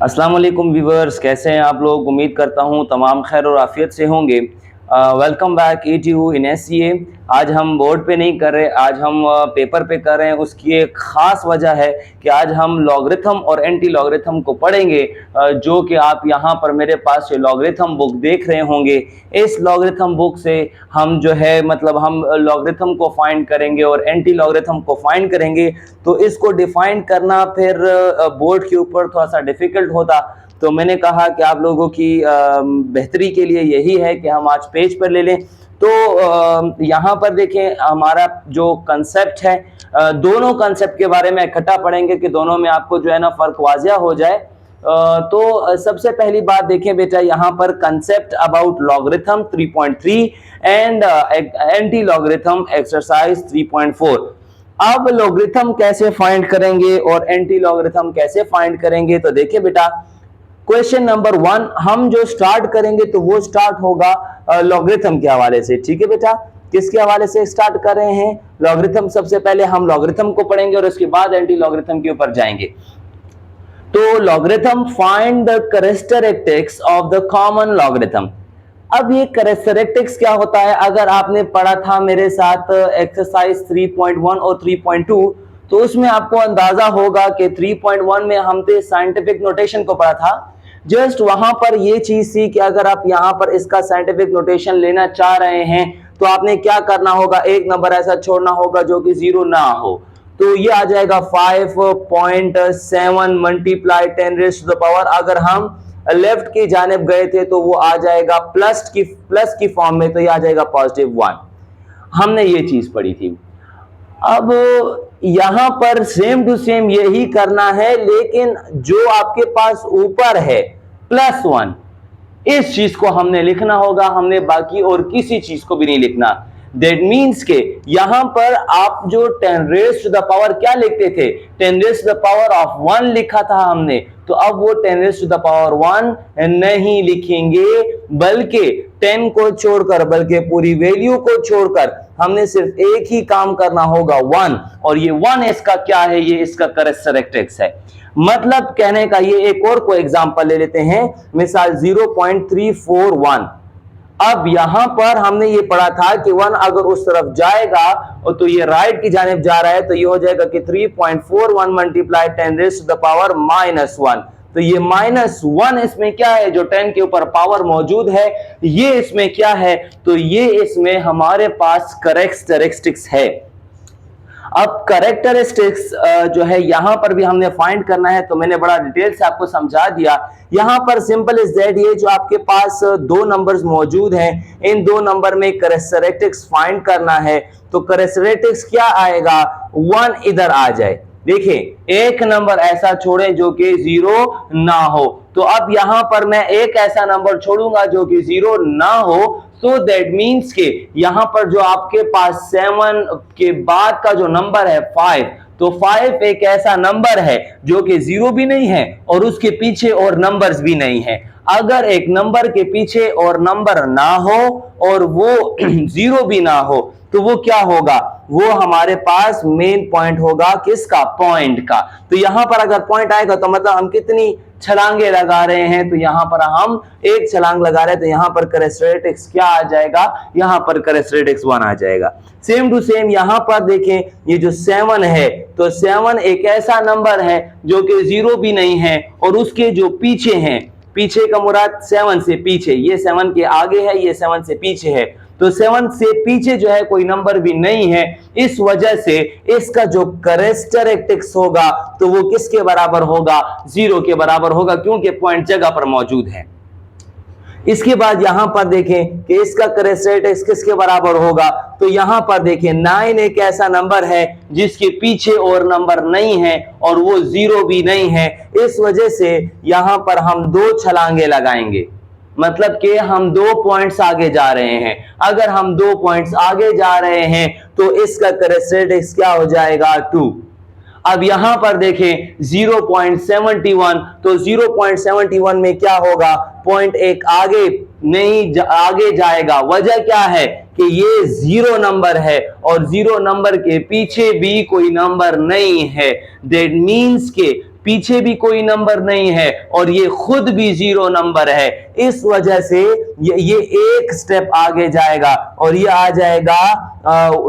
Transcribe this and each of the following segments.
अस्सलाम वालेकुम व्यूवर्स, कैसे हैं आप लोग। उम्मीद करता हूं तमाम खैर और आफियत से होंगे। वेलकम बैक ETU इन SCA। आज हम बोर्ड पे नहीं कर रहे, आज हम पेपर पे कर रहे हैं। उसकी एक ख़ास वजह है कि आज हम लॉगरिथम और एंटी लॉगरिथम को पढ़ेंगे, जो कि आप यहाँ पर मेरे पास ये लॉगरिथम बुक देख रहे होंगे। इस लॉगरिथम बुक से हम जो है मतलब हम लॉगरिथम को फाइंड करेंगे और एंटी लॉगरिथम को फाइंड करेंगे। तो इसको डिफाइन करना फिर बोर्ड के ऊपर थोड़ा सा डिफ़िकल्ट होता, तो मैंने कहा कि आप लोगों की बेहतरी के लिए यही है कि हम आज पेज पर ले लें। तो यहाँ पर देखें, हमारा जो कंसेप्ट है, दोनों कंसेप्ट के बारे में इकट्ठा पढ़ेंगे कि दोनों में आपको जो है ना फ़र्क वाज़िया हो जाए। तो सबसे पहली बात देखें बेटा, यहाँ पर concept about logarithm 3.3 and anti logarithm exercise 3.4। अब लॉगरिथम कैसे फाइंड करेंगे और एंटी लॉगरिथम कैसे फाइंड करेंगे, तो देखिए बेटा, क्वेश्चन नंबर 1 हम जो स्टार्ट करेंगे तो वो स्टार्ट होगा लॉगरिथम के हवाले से। ठीक है बेटा, किसके हवाले से स्टार्ट कर रहे हैं? लॉगरिथम। सबसे पहले हम लॉगरिथम को पढ़ेंगे और उसके बाद एंटी लॉगरिथम के ऊपर जाएंगे। तो logarithm, find the characteristics of the common logarithm. अब ये कैरेक्टरिस्टिक्स क्या होता है? अगर आपने पढ़ा था मेरे साथ एक्सरसाइज 3.1 और 3.2, तो उसमें आपको अंदाजा होगा कि 3.1 में हमने साइंटिफिक नोटेशन को पढ़ा था। जस्ट वहां पर ये चीज थी कि अगर आप यहाँ पर इसका साइंटिफिक नोटेशन लेना चाह रहे हैं तो आपने क्या करना होगा, एक नंबर ऐसा छोड़ना होगा जो कि 0 ना हो। तो ये आ जाएगा 5.7 multiply 10 raise to the power. अगर हम लेफ्ट की जानिब गए थे तो वो आ जाएगा प्लस की फॉर्म में, तो ये आ जाएगा +1। हमने ये चीज पढ़ी थी। अब यहां पर सेम टू सेम यही करना है, लेकिन जो आपके पास ऊपर है +1, इस चीज को हमने लिखना होगा, हमने बाकी और किसी चीज को भी नहीं लिखना। दैट मीन्स के यहां पर आप जो 10 रेज़ टू द पावर क्या लिखते थे, 10 raise to the power of 1 लिखा था हमने, तो अब वो 10 रेज़ टू द पावर 1 नहीं लिखेंगे, बल्कि 10 को छोड़कर, बल्कि पूरी वैल्यू को छोड़कर हमने सिर्फ एक ही काम करना होगा, 1। और ये 1 इसका क्या है? ये इसका कैरेक्टरिस्टिक्स है। मतलब कहने का, ये एक और कोई एग्जांपल ले लेते हैं, मिसाल 0.341। अब यहां पर हमने ये पढ़ा था कि 1 अगर उस तरफ जाएगा और तो ये राइट की जानिब जा रहा है, तो ये हो जाएगा कि 3.41 multiply 10 raise to the power -1। तो ये -1 इसमें क्या है? जो 10 के ऊपर पावर मौजूद है, ये इसमें क्या है? तो ये इसमें हमारे पास कैरेक्टरिस्टिक्स है। अब कैरेक्टरिस्टिक्स जो है यहां पर भी हमने फाइंड करना है, तो मैंने बड़ा डिटेल से आपको समझा दिया। यहां पर सिंपल इज दैट, ये जो आपके पास दो नंबर्स मौजूद हैं, इन दो नंबर में कैरेक्टरिस्टिक्स फाइंड करना है। तो कैरेक्टरिस्टिक्स क्या आएगा? 1 इधर आ जाए। देखिए, एक नंबर ऐसा छोड़ें जो कि 0 ना हो। तो अब यहां पर मैं एक ऐसा नंबर छोड़ूंगा जो कि 0 ना हो, तो दैट मीन्स के यहां पर जो आपके पास 7 के बाद का जो नंबर है 5, तो 5 एक ऐसा नंबर है जो कि 0 भी नहीं है और उसके पीछे और नंबर्स भी नहीं है। अगर एक नंबर के पीछे और नंबर ना हो और वो 0 भी ना हो, तो वो क्या होगा? वो हमारे पास मेन पॉइंट होगा, किसका? पॉइंट का। तो यहां पर अगर पॉइंट आएगा तो मतलब हम कितनी छलांगे लगा रहे हैं, तो यहां पर हम एक छलांग लगा रहे हैं, तो यहां पर कैरेक्टरिस्टिक्स क्या आ जाएगा? यहां पर कैरेक्टरिस्टिक्स 1 आ जाएगा। सेम टू सेम यहां पर देखें, ये जो 7 है, तो 7 एक ऐसा नंबर है जो कि 0 भी नहीं है और उसके जो पीछे हैं, पीछे का मुराद 7 से पीछे, ये 7 के आगे है, ये 7 से पीछे है, तो 7 से पीछे जो है कोई नंबर भी नहीं है। इस वजह से इसका जो कैरेक्टरिस्टिक्स होगा तो वो किसके बराबर होगा? 0 के बराबर होगा, क्योंकि पॉइंट जगह पर मौजूद है। इसके बाद यहां पर देखें कि इसका कैरेक्टरिस्टिक्स किसके बराबर होगा, तो यहां पर देखें 9 एक ऐसा नंबर है जिसके पीछे और नंबर नहीं है और वो 0 भी नहीं है। इस वजह से यहां पर हम 2 छलांगे लगाएंगे, मतलब कि हम 2 पॉइंट्स आगे जा रहे हैं। अगर हम 2 पॉइंट्स आगे जा रहे हैं तो इसका कैरेक्टरिस्टिक्स क्या हो जाएगा? 2। अब यहां पर देखें 0.71, तो 0.71 में क्या होगा? पॉइंट एक आगे नहीं आगे जाएगा। वजह क्या है कि ये 0 नंबर है और 0 नंबर के पीछे भी कोई नंबर नहीं है। दैट मीन्स के पीछे भी कोई नंबर नहीं है और ये खुद भी 0 नंबर है। इस वजह से ये एक स्टेप आगे जाएगा और ये आ जाएगा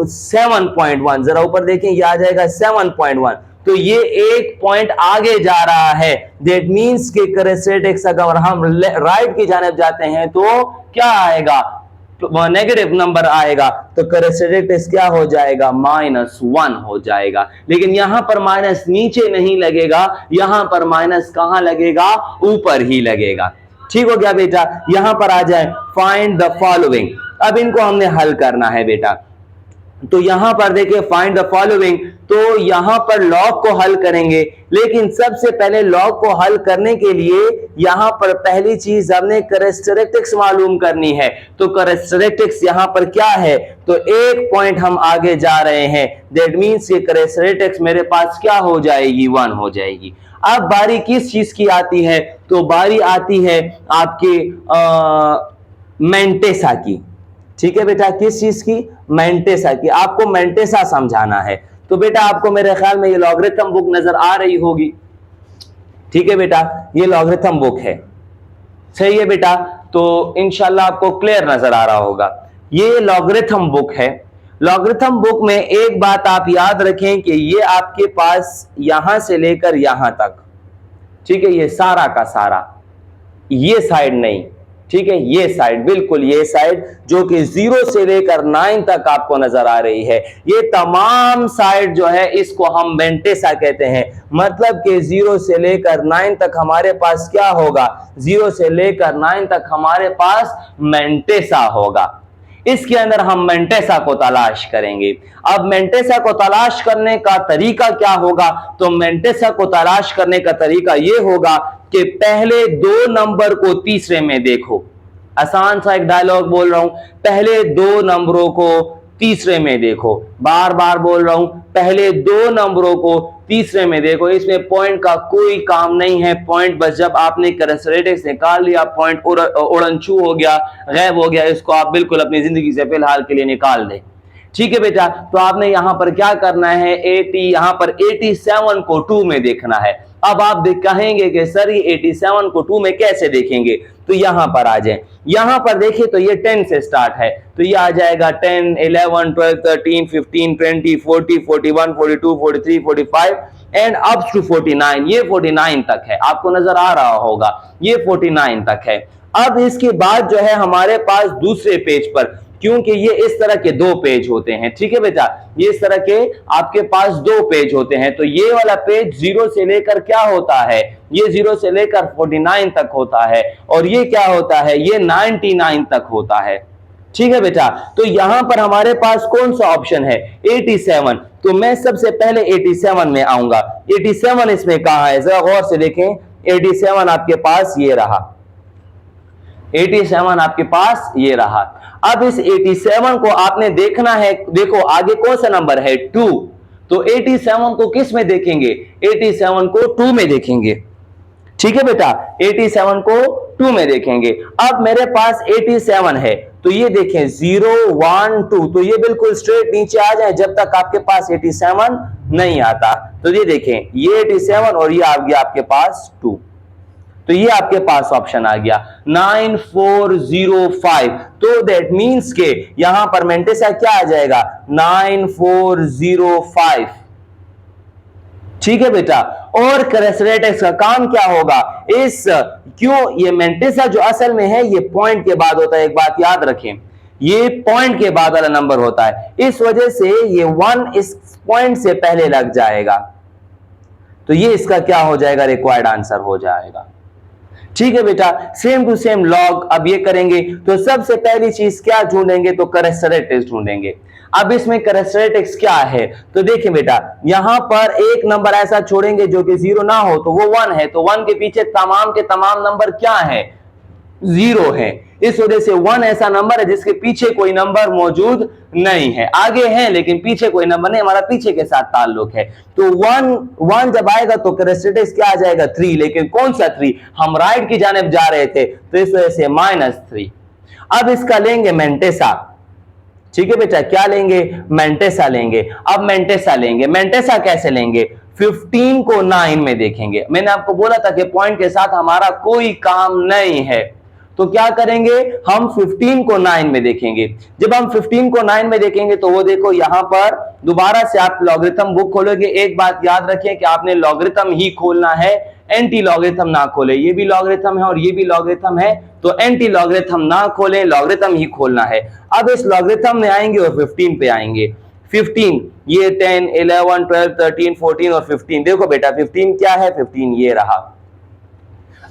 7.1। जरा ऊपर देखें, ये आ जाएगा 7.1। तो ये एक पॉइंट आगे जा रहा है। दैट मीन्स कि कैरेक्टरिस्टिक्स अगर हम राइट की जानिब जाते हैं तो क्या आएगा, नेगेटिव नंबर आएगा। तो कैरेक्टरिस्टिक्स क्या हो जाएगा, -1 हो जाएगा। लेकिन यहां पर माइनस नीचे नहीं लगेगा, यहां पर माइनस कहां लगेगा, ऊपर ही लगेगा। ठीक हो गया बेटा। यहां पर आ जाए फाइंड द फॉलोइंग। अब इनको हमने हल करना है बेटा। तो यहां पर देखिए फाइंड द फॉलोइंग, तो यहां पर लॉग को हल करेंगे। लेकिन सबसे पहले लॉग को हल करने के लिए यहां पर पहली चीज हमने कैरेक्टरिस्टिक्स मालूम करनी है। तो कैरेक्टरिस्टिक्स यहां पर क्या है, तो एक पॉइंट हम आगे जा रहे हैं। दैट मींस ये कैरेक्टरिस्टिक्स मेरे पास क्या हो जाएगी, 1 हो जाएगी। अब बारी किस चीज की आती है, तो बारी आती है आपके मेंटेसा की। ठीक है बेटा, किस चीज की, मेंटेसा की। आपको मेंटेसा समझाना है। तो बेटा आपको मेरे ख्याल में ये लॉगरिथम बुक नजर आ रही होगी। ठीक है बेटा, ये लॉगरिथम बुक है, सही है बेटा। तो इंशाल्लाह आपको क्लियर नजर आ रहा होगा। ये लॉगरिथम बुक है। लॉगरिथम बुक में एक बात आप याद रखें कि ये आपके पास यहां से लेकर यहां तक, ठीक है, ये सारा का सारा, ये साइड नहीं, ठीक है, ये साइड, बिल्कुल ये साइड जो कि 0 से लेकर 9 तक आपको नजर आ रही है, ये तमाम साइड जो है इसको हम मेंटेसा कहते हैं। मतलब कि 0 से लेकर 9 तक हमारे पास क्या होगा, 0 से लेकर 9 तक हमारे पास मेंटेसा होगा। इसके अंदर हम मेंटेसा को तलाश करेंगे। अब मेंटेसा को तलाश करने का तरीका क्या होगा, तो मेंटेसा को तलाश करने का तरीका यह होगा कि पहले 2 नंबर को तीसरे में देखो। आसान सा एक डायलॉग बोल रहा हूं, पहले 2 नंबरों को तीसरे में देखो। बार बार बोल रहा हूं, पहले 2 नंबरों को तीसरे में देखो। इसमें पॉइंट का कोई काम नहीं है। पॉइंट बस जब आपने कैरेक्टरिस्टिक्स निकाल लिया, पॉइंट उड़नछू हो गया, गायब हो गया, इसको आप बिल्कुल अपनी जिंदगी से फिलहाल के लिए निकाल दें। ठीक है बेटा, तो आपने यहां पर क्या करना है, 80, यहां पर 87 को 2 में देखना है। अब आप कहेंगे कि सर ये 87 को 2 में कैसे देखेंगे, तो यहां पर आ जाए। यहां पर देखिए तो ये 10 से स्टार्ट है, तो ये आ जाएगा 10, 11, 12, 13, 15, 20, 40, 41, 42, 43, 45 एंड अप टू 49। ये 49 तक है, आपको नजर आ रहा होगा, ये 49 तक है। अब इसके बाद जो है हमारे पास दूसरे पेज पर, क्योंकि ये इस तरह के 2 पेज होते हैं, ठीक है बेटा, ये इस तरह के आपके पास 2 पेज होते हैं। तो ये वाला पेज 0 से लेकर क्या होता है, ये 0 से लेकर 49 तक होता है, और ये क्या होता है, ये 99 तक होता है। ठीक है बेटा, तो यहां पर हमारे पास कौन सा ऑप्शन है, 87। तो मैं सबसे पहले 87 में आऊंगा। 87 इसमें कहां है, जरा गौर से देखें। 87 आपके पास ये रहा, 87 आपके पास ये रहा। अब इस 87 को आपने देखना है, देखो आगे कौन सा नंबर है, 2। तो 87 को किस में देखेंगे, 87 को 2 में देखेंगे। ठीक है बेटा, 87 को 2 में देखेंगे। अब मेरे पास 87 है, तो ये देखें 0, 1, 2, तो ये बिल्कुल स्ट्रेट नीचे आ जाए जब तक आपके पास 87 नहीं आता। तो ये देखें, ये 87 और ये आ गया आपके पास 2। तो ये आपके पास ऑप्शन आ गया 9405। तो दैट मींस के यहां पर मेंटेसा क्या आ जाएगा, 9405। ठीक है बेटा, और कैरेक्टरिस्टिक्स का काम क्या होगा, इस क्यों ये मेंटेसा जो असल में है ये पॉइंट के बाद होता है, एक बात याद रखें, ये पॉइंट के बाद वाला नंबर होता है, इस वजह से ये 1 इस पॉइंट से पहले लग जाएगा। तो ये इसका क्या हो जाएगा, रिक्वायर्ड आंसर हो जाएगा। ठीक है बेटा, सेम टू सेम लॉग अब ये करेंगे। तो सबसे पहली चीज क्या ढूंढेंगे, तो कैरेक्टरिस्टिक्स ढूंढेंगे। अब इसमें कैरेक्टरिस्टिक्स क्या है, तो देखिए बेटा, यहां पर एक नंबर ऐसा छोड़ेंगे जो कि 0 ना हो, तो वो 1 है। तो 1 के पीछे तमाम के तमाम नंबर क्या है, 0 है। इस वजह से 1 ऐसा नंबर है जिसके पीछे कोई नंबर मौजूद नहीं है। आगे है लेकिन पीछे कोई नंबर नहीं, हमारा पीछे के साथ ताल्लुक है। तो 1 जब आएगा तो कैरेक्टरिस्टिक्स क्या आ जाएगा, 3। लेकिन कौन सा 3, हम राइट की जानिब जा रहे थे, तो इस वजह से -3। अब इसका लेंगे मेंटेसा। ठीक है बेटा, क्या लेंगे, मेंटेसा लेंगे। अब मेंटेसा लेंगे, मेंटेसा कैसे लेंगे, 15 को 9 में देखेंगे। मैंने आपको बोला था कि पॉइंट के साथ हमारा कोई काम नहीं है, तो क्या करेंगे, हम 15 को 9 में देखेंगे। जब हम 15 को 9 में देखेंगे तो वो देखो यहां पर दोबारा से आप लॉगरिथम बुक खोलोगे। एक बात याद रखें कि आपने लॉगरिथम ही खोलना है, एंटी लॉगरिथम ना खोले। ये भी लॉगरिथम है और ये भी लॉगरिथम है, तो एंटी लॉगरिथम ना खोलें, लॉगरिथम ही खोलना है। अब इस लॉगरिथम में आएंगे और 15 पे आएंगे। 15 ये 10, 11, 12, 13, 14 और 15। देखो बेटा 15 क्या है, 15 ये रहा।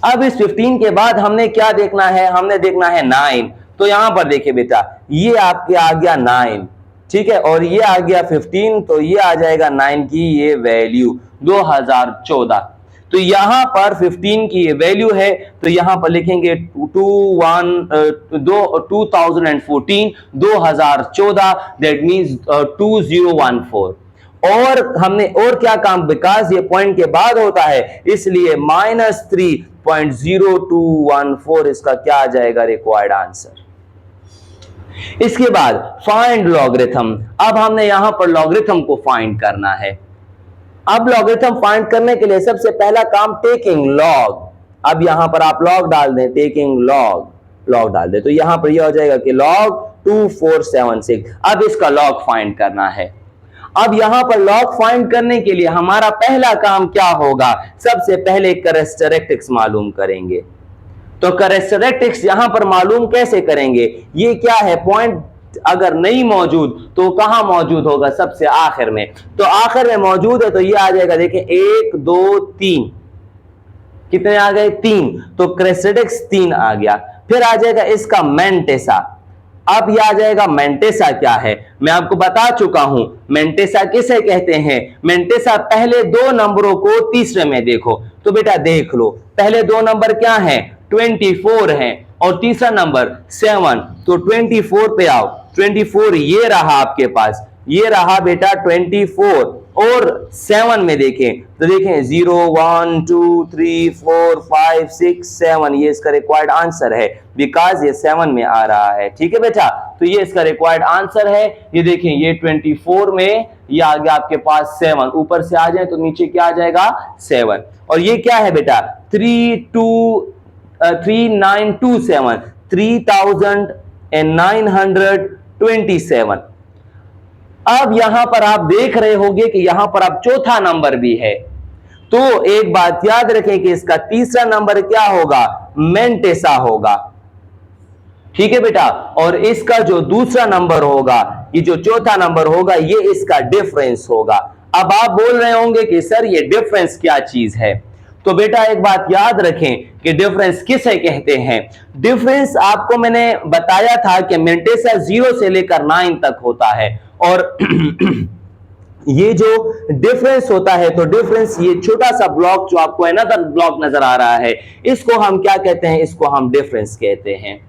अब इस 15 के बाद हमने क्या देखना है, हमने देखना है 9। तो यहां पर देखिए बेटा, ये आपके आ गया 9, ठीक है, और ये आ गया 15, तो ये आ जाएगा 9 की ये वैल्यू 2014। तो यहां पर 15 की ये वैल्यू है, तो यहां पर लिखेंगे 2014, दैट मींस 2014। और हमने और क्या काम, बिकॉज ये पॉइंट के बाद होता है इसलिए -3.0214 इसका क्या आ जाएगा, रिक्वायर्ड आंसर। इसके बाद फाइंड लॉगरिथम। अब हमने यहां पर लॉगरिथम को फाइंड करना है। अब लॉगरिथम फाइंड करने के लिए सबसे पहला काम टेकिंग लॉग। अब यहां पर आप लॉग डाल दें, टेकिंग लॉग डाल दें, तो यहां पर यह हो जाएगा कि लॉग 2476। अब इसका लॉग फाइंड करना है। अब यहां पर लॉग फाइंड करने के लिए हमारा पहला काम क्या होगा, सबसे पहले कैरेक्टरिस्टिक्स मालूम करेंगे। तो कैरेक्टरिस्टिक्स यहां पर मालूम कैसे करेंगे, ये क्या है, पॉइंट अगर नहीं मौजूद तो कहां मौजूद होगा, सबसे आखिर में। तो आखिर में मौजूद है तो ये आ जाएगा, देखें 1 2 3, कितने आ गए, 3, तो कैरेक्टरिस्टिक्स 3 आ गया। फिर आ जाएगा इसका मेंटेसा। अब यह आ जाएगा मेंटेसा क्या है, मैं आपको बता चुका हूं। मेंटेसा किसे कहते हैं, मेंटेसा पहले दो नंबरों को तीसरे में देखो। तो बेटा देख लो, पहले दो नंबर क्या हैं, 24 हैं, और तीसरा नंबर 7। तो 24 पे आओ, 24 ये रहा आपके पास, ये रहा बेटा 24। और 7 में देखें तो देखें 0 1 2 3 4 5 6 7, ये इसका रिक्वायर्ड आंसर है, बिकॉज ये 7 में आ रहा है। ठीक है बेटा, तो ये इसका रिक्वायर्ड आंसर है। ये देखें ये 24 में ये आ गया आपके पास 7, ऊपर से आ जाए तो नीचे क्या आ जाएगा 7। और ये क्या है बेटा 3927, 3927। अब यहां पर आप देख रहे होंगे कि यहां पर अब चौथा नंबर भी है। तो एक बात याद रखें कि इसका तीसरा नंबर क्या होगा, मेंटेसा होगा। ठीक है बेटा, और इसका जो दूसरा नंबर होगा, ये जो चौथा नंबर होगा, ये इसका डिफरेंस होगा। अब आप बोल रहे होंगे कि सर ये डिफरेंस क्या चीज है, तो बेटा एक बात याद रखें कि डिफरेंस किसे कहते हैं। डिफरेंस आपको मैंने बताया था कि मेंटेसा 0 से लेकर 9 तक होता है, और ये जो डिफरेंस होता है, तो डिफरेंस ये छोटा सा ब्लॉक जो आपको अनदर ब्लॉक नजर आ रहा है, इसको हम क्या कहते हैं, इसको हम डिफरेंस कहते हैं।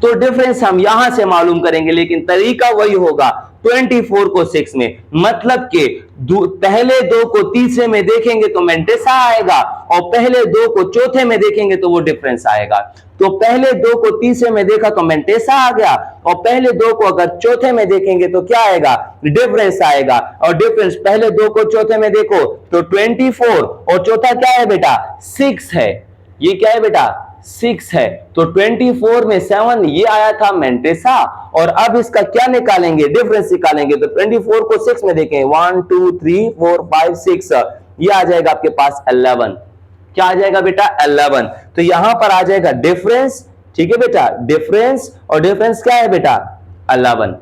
तो डिफरेंस हम यहां से मालूम करेंगे, लेकिन तरीका वही होगा, 24 को 6 में, मतलब कि पहले दो को तीसरे में देखेंगे तो मेंटेसा आएगा, और पहले दो को चौथे में देखेंगे तो वो डिफरेंस आएगा। तो पहले दो को तीसरे में देखा तो मेंटेसा आ गया, और पहले दो को अगर चौथे में देखेंगे तो क्या आएगा, डिफरेंस आएगा। और डिफरेंस पहले दो को चौथे में देखो तो 24, और चौथा क्या है बेटा 6 है। ये क्या है बेटा 6 है। तो 24 में 7 ये आया था मेंटेसा, और अब इसका क्या निकालेंगे, डिफरेंस निकालेंगे। तो 24 को 6 में देखें, 1 2 3 4 5 6, ये आ जाएगा आपके पास 11। क्या आ जाएगा बेटा 11। तो यहां पर आ जाएगा डिफरेंस। ठीक है बेटा, डिफरेंस, और डिफरेंस क्या है बेटा 11।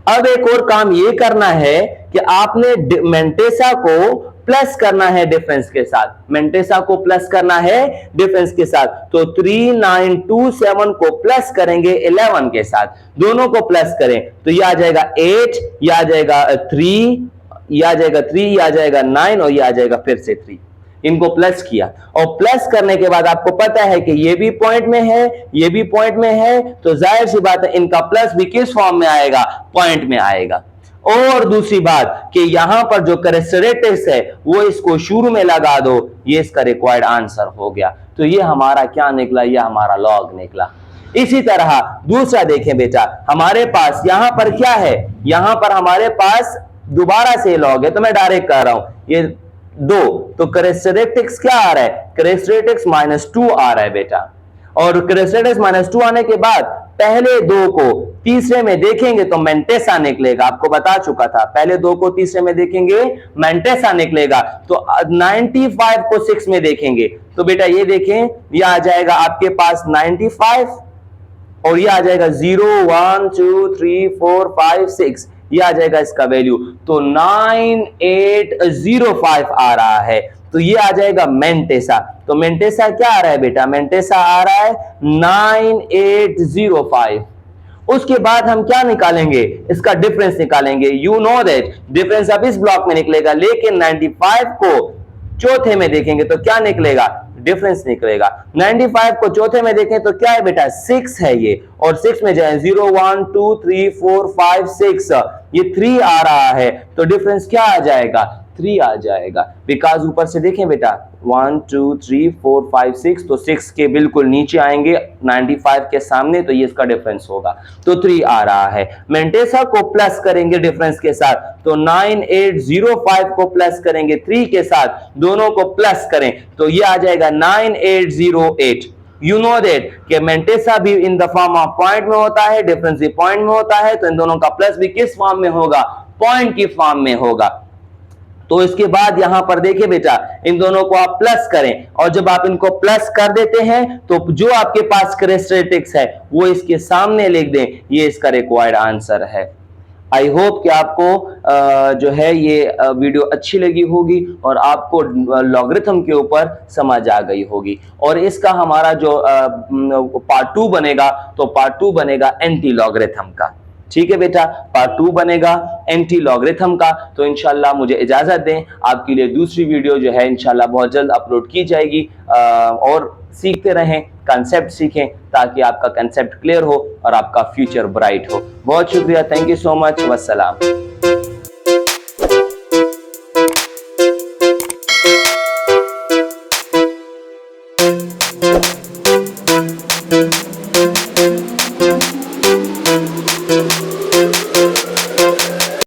अब एक और काम ये करना है कि आपने मेंटेसा को प्लस करना है डिफरेंस के साथ, मेंटेसा को प्लस करना है डिफरेंस के साथ। तो 3927 को प्लस करेंगे 11 के साथ, दोनों को प्लस करें तो ये आ जाएगा 8, ये आ जाएगा 3, ये आ जाएगा 3, ये आ जाएगा 9, और ये आ जाएगा फिर से 3। इनको प्लस किया, और प्लस करने के बाद आपको पता है कि ये भी पॉइंट में है, ये भी पॉइंट में है, तो जाहिर सी बात है इनका प्लस भी किस फॉर्म में आएगा, पॉइंट में आएगा। और दूसरी बात कि यहां पर जो कैरेक्टरिस्टिक्स है वो इसको शुरू में लगा दो, ये इसका रिक्वायर्ड आंसर हो गया। तो ये हमारा क्या निकला, ये हमारा लॉग निकला। इसी तरह दूसरा देखें बेटा, हमारे पास यहां पर क्या है, यहां पर हमारे पास दोबारा से लॉग है तो मैं डायरेक्ट कर रहा हूं, ये 2, तो कैरेक्टरिस्टिक्स क्या आ रहा है, कैरेक्टरिस्टिक्स -2 आ रहा है बेटा। और कैरेक्टरिस्टिक्स -2 आने के बाद पहले 2 को तीसरे में देखेंगे तो मेंटेसा निकलेगा, आपको बता चुका था, पहले 2 को तीसरे में देखेंगे मेंटेसा निकलेगा। तो 95 को 6 में देखेंगे तो बेटा ये देखें, ये आ जाएगा आपके पास 95 और ये आ जाएगा 0 1 2 3 4 5 6, ये आ जाएगा इसका वैल्यू, तो 9805 आ रहा है, तो ये आ जाएगा मेंटेसा। तो मेंटेसा क्या आ रहा है बेटा, मेंटेसा आ रहा है 9805। उसके बाद हम क्या निकालेंगे, इसका डिफरेंस निकालेंगे। यू नो दैट डिफरेंस अब इस ब्लॉक में निकलेगा, लेकिन 95 को चौथे में देखेंगे तो क्या निकलेगा, डिफरेंस निकलेगा। 95 को चौथे में देखें तो क्या है बेटा, 6 है ये, और 6 में जाए 0 1 2 3 4 5 6, ये 3 आ रहा है, तो डिफरेंस क्या आ जाएगा, 3 आ जाएगा। बिकॉज ऊपर से देखें बेटा 1 2 3 4 5 6, तो 6 के बिल्कुल नीचे आएंगे 95 के सामने, तो ये इसका डिफरेंस होगा, तो 3 आ रहा है। मेंटेसा को प्लस करेंगे डिफरेंस के साथ, तो 9805 को प्लस करेंगे 3 के साथ, दोनों को प्लस करें तो ये आ जाएगा 9808। यू नो दैट कि मेंटेसा भी in the form of point में होता है, डिफरेंस भी पॉइंट में होता है, तो इन दोनों का प्लस भी किस फॉर्म में होगा, पॉइंट की फॉर्म में होगा। तो इसके बाद यहां पर देखिए बेटा, इन दोनों को आप प्लस करें, और जब आप इनको प्लस कर देते हैं तो जो आपके पास कैरेक्टरिस्टिक्स है वो इसके सामने लिख दें, ये इसका रिक्वायर्ड आंसर है। आई होप कि आपको जो है ये वीडियो अच्छी लगी होगी और आपको लॉगरिथम के ऊपर समझ आ गई होगी। और इसका हमारा जो पार्ट 2 बनेगा, तो पार्ट 2 बनेगा एंटी लॉगरिथम का। ठीक है बेटा, पार्ट 2 बनेगा एंटी लॉगरिथम का। तो इंशाल्लाह मुझे इजाजत दें, आपके लिए दूसरी वीडियो जो है इंशाल्लाह बहुत जल्द अपलोड की जाएगी। और सीखते रहें, कंसेप्ट सीखें, ताकि आपका कंसेप्ट क्लियर हो और आपका फ्यूचर ब्राइट हो। बहुत शुक्रिया, थैंक यू सो मच, वस्सलाम।